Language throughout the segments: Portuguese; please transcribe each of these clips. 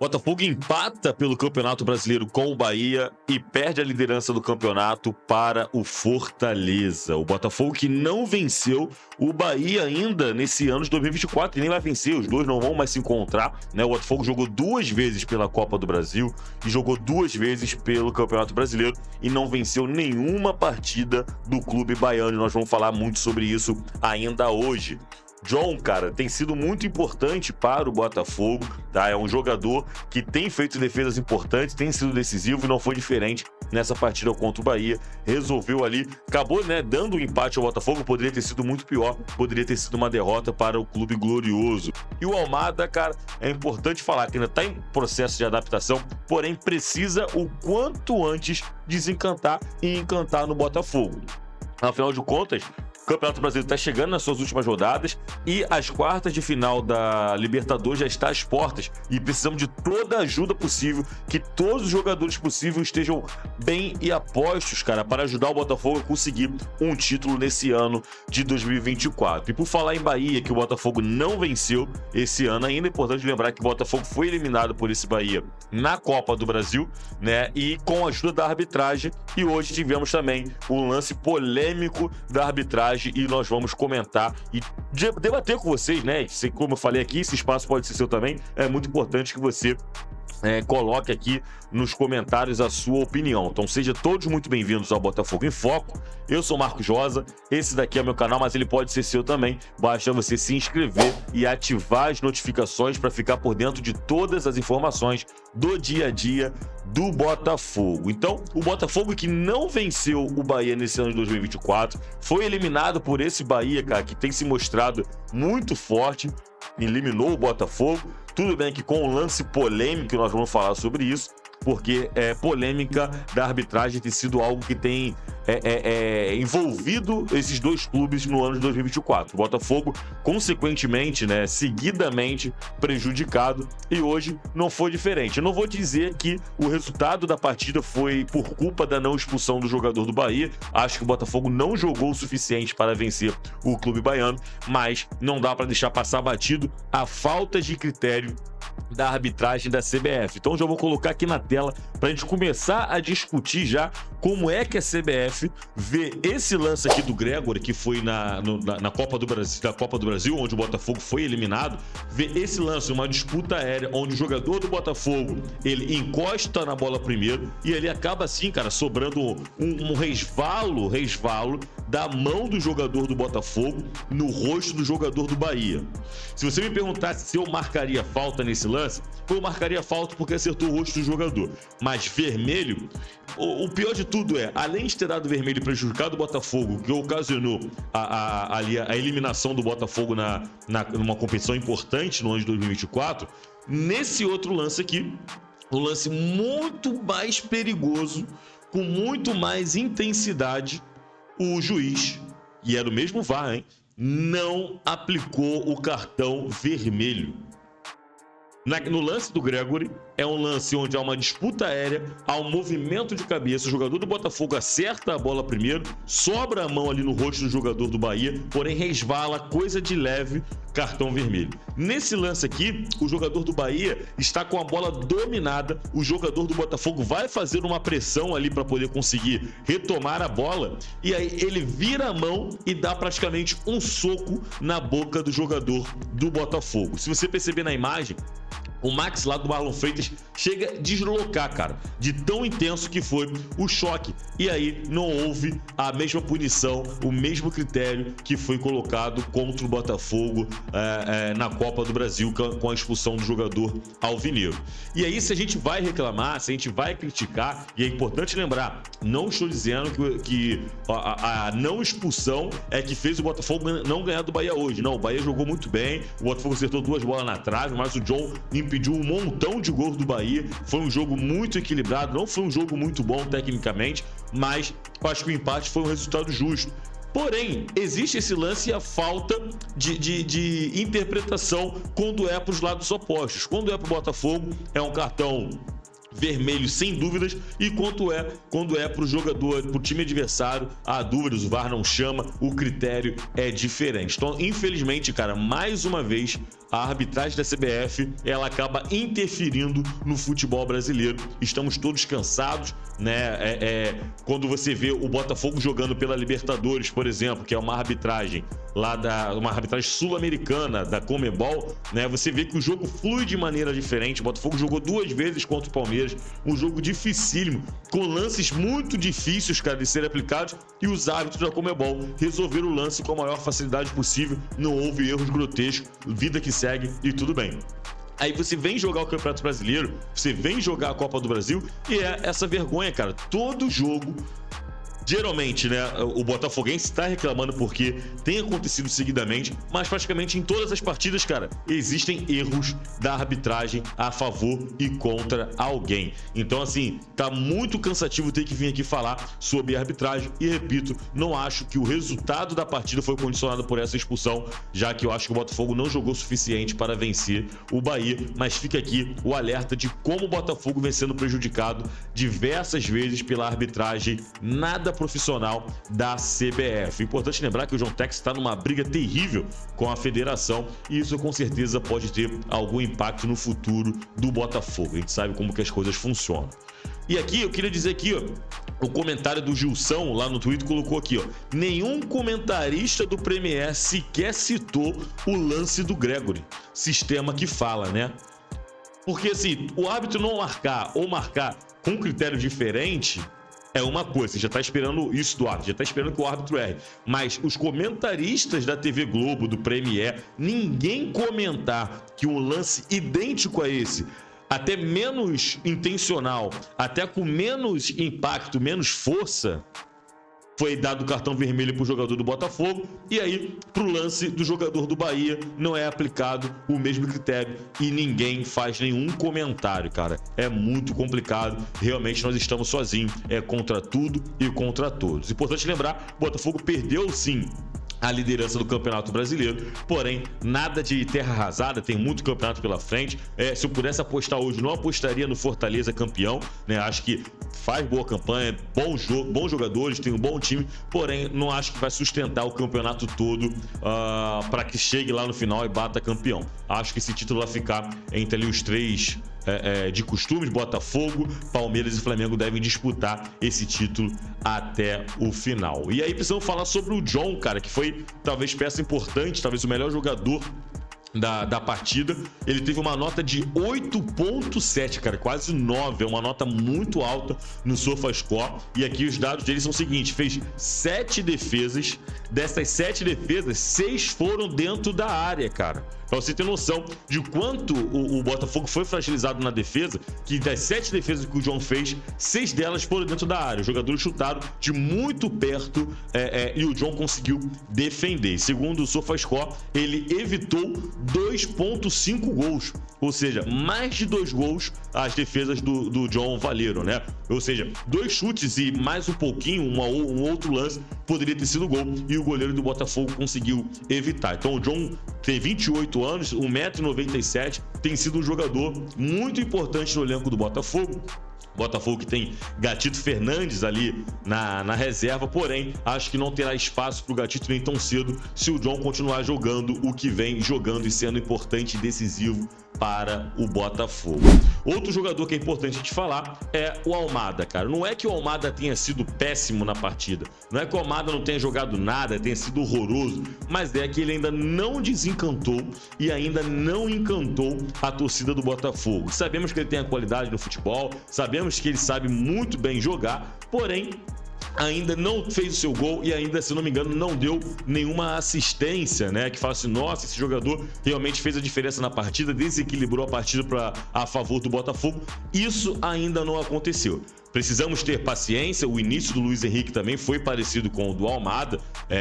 Botafogo empata pelo Campeonato Brasileiro com o Bahia e perde a liderança do campeonato para o Fortaleza. O Botafogo que não venceu o Bahia ainda nesse ano de 2024 e nem vai vencer, os dois não vão mais se encontrar, né? O Botafogo jogou 2 vezes pela Copa do Brasil e jogou 2 vezes pelo Campeonato Brasileiro e não venceu nenhuma partida do clube baiano. Nós vamos falar muito sobre isso ainda hoje. John, cara, tem sido muito importante para o Botafogo, tá? É um jogador que tem feito defesas importantes, tem sido decisivo e não foi diferente nessa partida contra o Bahia. Resolveu ali, acabou, né, dando um empate ao Botafogo, poderia ter sido muito pior, poderia ter sido uma derrota para o clube glorioso. E o Almada, cara, é importante falar que ainda está em processo de adaptação, porém precisa o quanto antes desencantar e encantar no Botafogo. Afinal de contas, o Campeonato Brasileiro está chegando nas suas últimas rodadas e as quartas de final da Libertadores já estão às portas e precisamos de toda a ajuda possível, que todos os jogadores possíveis estejam bem e apostos, cara, para ajudar o Botafogo a conseguir um título nesse ano de 2024. E por falar em Bahia, que o Botafogo não venceu esse ano, ainda é importante lembrar que o Botafogo foi eliminado por esse Bahia na Copa do Brasil, né, e com a ajuda da arbitragem, e hoje tivemos também um lance polêmico da arbitragem e nós vamos comentar e debater com vocês, né? Como eu falei aqui, esse espaço pode ser seu também. É muito importante que você coloque aqui nos comentários a sua opinião. Então sejam todos muito bem-vindos ao Botafogo em Foco. Eu sou Marcos Rosa, esse daqui é meu canal, mas ele pode ser seu também. Basta você se inscrever e ativar as notificações para ficar por dentro de todas as informações do dia a dia do Botafogo. Então, o Botafogo que não venceu o Bahia nesse ano de 2024, foi eliminado por esse Bahia, cara, que tem se mostrado muito forte, eliminou o Botafogo. Tudo bem que com um lance polêmico, nós vamos falar sobre isso, porque polêmica da arbitragem tem sido algo que tem envolvido esses dois clubes no ano de 2024. O Botafogo, consequentemente, né, seguidamente prejudicado, e hoje não foi diferente. Eu não vou dizer que o resultado da partida foi por culpa da não expulsão do jogador do Bahia. Acho que o Botafogo não jogou o suficiente para vencer o clube baiano, mas não dá para deixar passar batido a falta de critério da arbitragem da CBF. Então já vou colocar aqui na tela para a gente começar a discutir já como é que a CBF vê esse lance aqui do Gregory, que foi na Copa do Brasil, onde o Botafogo foi eliminado. Vê esse lance, uma disputa aérea, onde o jogador do Botafogo, ele encosta na bola primeiro e ele acaba assim, cara, sobrando um resvalo da mão do jogador do Botafogo no rosto do jogador do Bahia. Se você me perguntasse se eu marcaria falta nesse lance, eu marcaria falta porque acertou o rosto do jogador. Mas vermelho, o pior de tudo além de ter dado vermelho e prejudicado o Botafogo, que ocasionou a eliminação do Botafogo numa competição importante no ano de 2024, nesse outro lance aqui, um lance muito mais perigoso, com muito mais intensidade, o juiz, e era o mesmo VAR, não aplicou o cartão vermelho. No lance do Gregory, é um lance onde há uma disputa aérea, há um movimento de cabeça, o jogador do Botafogo acerta a bola primeiro, sobra a mão ali no rosto do jogador do Bahia, porém resvala, coisa de leve, cartão vermelho. Nesse lance aqui, o jogador do Bahia está com a bola dominada, o jogador do Botafogo vai fazer uma pressão ali para poder conseguir retomar a bola, e aí ele vira a mão e dá praticamente um soco na boca do jogador do Botafogo. Se você perceber na imagem, o Max lá do Marlon Freitas chega a deslocar, cara, de tão intenso que foi o choque. E aí não houve a mesma punição, o mesmo critério que foi colocado contra o Botafogo na Copa do Brasil com a expulsão do jogador alvinegro. E aí, se a gente vai reclamar, se a gente vai criticar, e é importante lembrar, não estou dizendo que a não expulsão é que fez o Botafogo não ganhar do Bahia hoje. Não, o Bahia jogou muito bem, o Botafogo acertou 2 bolas na trave, mas o John impediu um montão de gols do Bahia. Foi um jogo muito equilibrado, não foi um jogo muito bom tecnicamente, mas acho que o empate foi um resultado justo. Porém, existe esse lance e a falta de interpretação quando é para os lados opostos. Quando é para o Botafogo, é um cartão vermelho sem dúvidas, e quando é pro jogador, pro time adversário, há dúvidas, o VAR não chama, o critério é diferente. Então, infelizmente, cara, mais uma vez, a arbitragem da CBF, ela acaba interferindo no futebol brasileiro. Estamos todos cansados, né? Quando você vê o Botafogo jogando pela Libertadores, por exemplo, que é uma arbitragem uma arbitragem sul-americana da Conmebol, né? Você vê que o jogo flui de maneira diferente. O Botafogo jogou 2 vezes contra o Palmeiras, um jogo dificílimo, com lances muito difíceis, cara, de serem aplicados, e os árbitros da Conmebol resolveram o lance com a maior facilidade possível. Não houve erros grotescos, vida que segue e tudo bem. Aí você vem jogar o Campeonato Brasileiro, você vem jogar a Copa do Brasil, e é essa vergonha, cara. Todo jogo, geralmente, né, o botafoguense está reclamando porque tem acontecido seguidamente, mas praticamente em todas as partidas, cara, existem erros da arbitragem a favor e contra alguém. Então, assim, tá muito cansativo ter que vir aqui falar sobre arbitragem, e repito, não acho que o resultado da partida foi condicionado por essa expulsão, já que eu acho que o Botafogo não jogou o suficiente para vencer o Bahia, mas fica aqui o alerta de como o Botafogo vem sendo prejudicado diversas vezes pela arbitragem nada profissional da CBF. Importante lembrar que o John Textor está numa briga terrível com a federação, e isso com certeza pode ter algum impacto no futuro do Botafogo. A gente sabe como que as coisas funcionam. E aqui eu queria dizer aqui, ó, o comentário do Gilson lá no Twitter colocou aqui, ó: nenhum comentarista do Premier sequer citou o lance do Gregory. Sistema que fala, né? Porque assim, o árbitro não marcar ou marcar com critério diferente é uma coisa, você já tá esperando isso do árbitro, já tá esperando que o árbitro erre. Mas os comentaristas da TV Globo, do Premier, ninguém comentar que um lance idêntico a esse, até menos intencional, até com menos impacto, menos força, foi dado o cartão vermelho para o jogador do Botafogo, e aí para o lance do jogador do Bahia não é aplicado o mesmo critério e ninguém faz nenhum comentário, cara. É muito complicado, realmente nós estamos sozinhos, é contra tudo e contra todos. Importante lembrar, o Botafogo perdeu sim a liderança do Campeonato Brasileiro, porém nada de terra arrasada, tem muito campeonato pela frente. Se eu pudesse apostar hoje, não apostaria no Fortaleza campeão, né? Acho que faz boa campanha, bons jogadores, tem um bom time, porém não acho que vai sustentar o campeonato todo para que chegue lá no final e bata campeão. Acho que esse título vai ficar entre ali os três de costumes. Botafogo, Palmeiras e Flamengo devem disputar esse título até o final. E aí precisamos falar sobre o John, cara, que foi talvez peça importante, talvez o melhor jogador da partida. Ele teve uma nota de 8.7, cara, quase 9, é uma nota muito alta no SofaScore. E aqui os dados dele são os seguintes: fez 7 defesas, dessas 7 defesas, 6 foram dentro da área, cara. Pra você ter noção de quanto o Botafogo foi fragilizado na defesa, que das 7 defesas que o John fez, 6 delas foram dentro da área. Os jogadores chutaram de muito perto e o John conseguiu defender. Segundo o SofaScore, ele evitou 2.5 gols, ou seja, mais de 2 gols as defesas do John valeram, né? Ou seja, 2 chutes e mais um pouquinho, um outro lance poderia ter sido gol, e o goleiro do Botafogo conseguiu evitar. Então o John tem 28 anos, 1,97 m, tem sido um jogador muito importante no elenco do Botafogo. Botafogo que tem Gatito Fernandes ali na reserva, porém acho que não terá espaço para o Gatito nem tão cedo se o John continuar jogando o que vem jogando e sendo importante e decisivo para o Botafogo. Outro jogador que é importante a gente falar é o Almada, cara. Não é que o Almada tenha sido péssimo na partida, não é que o Almada não tenha jogado nada, tenha sido horroroso, mas é que ele ainda não desencantou e ainda não encantou a torcida do Botafogo. Sabemos que ele tem a qualidade no futebol, sabemos que ele sabe muito bem jogar, porém ainda não fez o seu gol e ainda, se não me engano, não deu nenhuma assistência, né? Que fala assim, nossa, esse jogador realmente fez a diferença na partida, desequilibrou a partida a favor do Botafogo. Isso ainda não aconteceu. Precisamos ter paciência. O início do Luiz Henrique também foi parecido com o do Almada,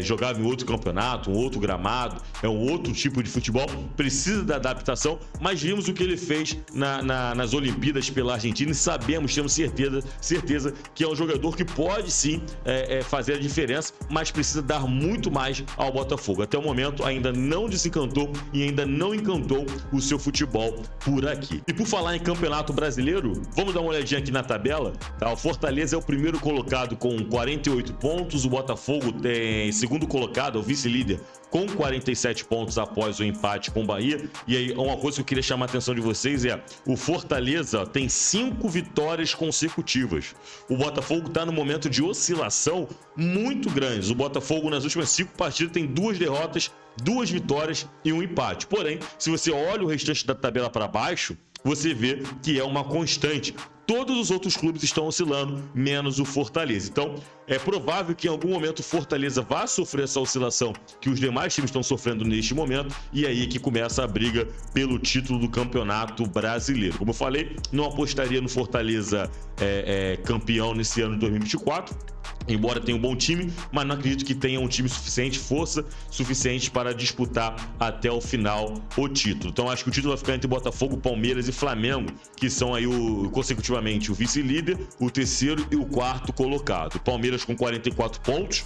jogava em outro campeonato, um outro gramado, é um outro tipo de futebol, precisa da adaptação, mas vimos o que ele fez nas Olimpíadas pela Argentina e sabemos, temos certeza que é um jogador que pode sim fazer a diferença, mas precisa dar muito mais ao Botafogo. Até o momento ainda não desencantou e ainda não encantou o seu futebol por aqui. E por falar em Campeonato Brasileiro, vamos dar uma olhadinha aqui na tabela. Tá? O Fortaleza é o primeiro colocado com 48 pontos, o Botafogo tem segundo colocado, é o vice-líder, com 47 pontos após o empate com o Bahia. E aí, uma coisa que eu queria chamar a atenção de vocês é: o Fortaleza tem 5 vitórias consecutivas. O Botafogo está no momento de oscilação muito grande. O Botafogo, nas últimas 5 partidas, tem 2 derrotas, 2 vitórias e 1 empate. Porém, se você olha o restante da tabela para baixo, você vê que é uma constante. Todos os outros clubes estão oscilando, menos o Fortaleza. Então, é provável que em algum momento o Fortaleza vá sofrer essa oscilação que os demais times estão sofrendo neste momento, e aí que começa a briga pelo título do Campeonato Brasileiro. Como eu falei, não apostaria no Fortaleza campeão nesse ano de 2024, embora tenha um bom time, mas não acredito que tenha um time suficiente, força suficiente para disputar até o final o título. Então acho que o título vai ficar entre Botafogo, Palmeiras e Flamengo, que são aí consecutivamente o vice-líder, o terceiro e o quarto colocado. Palmeiras com 44 pontos,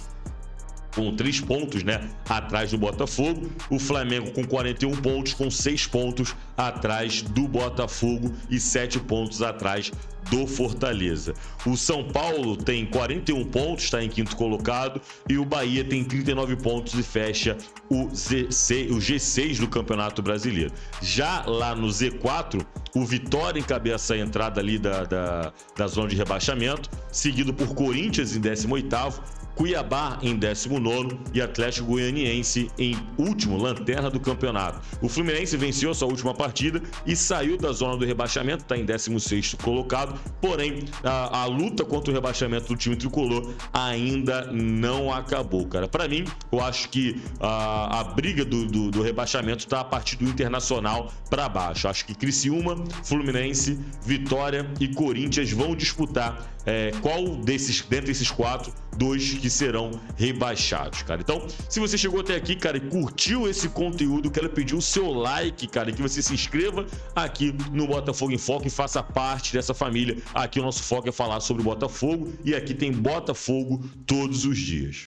com 3 pontos, atrás do Botafogo. O Flamengo com 41 pontos, com 6 pontos atrás do Botafogo e 7 pontos atrás do Fortaleza. O São Paulo tem 41 pontos, está em quinto colocado, e o Bahia tem 39 pontos e fecha o G6 do Campeonato Brasileiro. Já lá no Z4, o Vitória encabeça a entrada ali da zona de rebaixamento, seguido por Corinthians em 18º, Cuiabá em 19º e Atlético Goianiense em último, lanterna do campeonato. O Fluminense venceu a sua última partida e saiu da zona do rebaixamento, está em 16º colocado, porém a luta contra o rebaixamento do time tricolor ainda não acabou, cara. Para mim, eu acho que a briga do rebaixamento está a partir do Internacional para baixo. Acho que Criciúma, Fluminense, Vitória e Corinthians vão disputar qual dentre esses 4, 2 que serão rebaixados, cara. Então, se você chegou até aqui, cara, e curtiu esse conteúdo, quero pedir o seu like, cara, que você se inscreva aqui no Botafogo em Foco e faça parte dessa família. Aqui o nosso foco é falar sobre o Botafogo e aqui tem Botafogo todos os dias.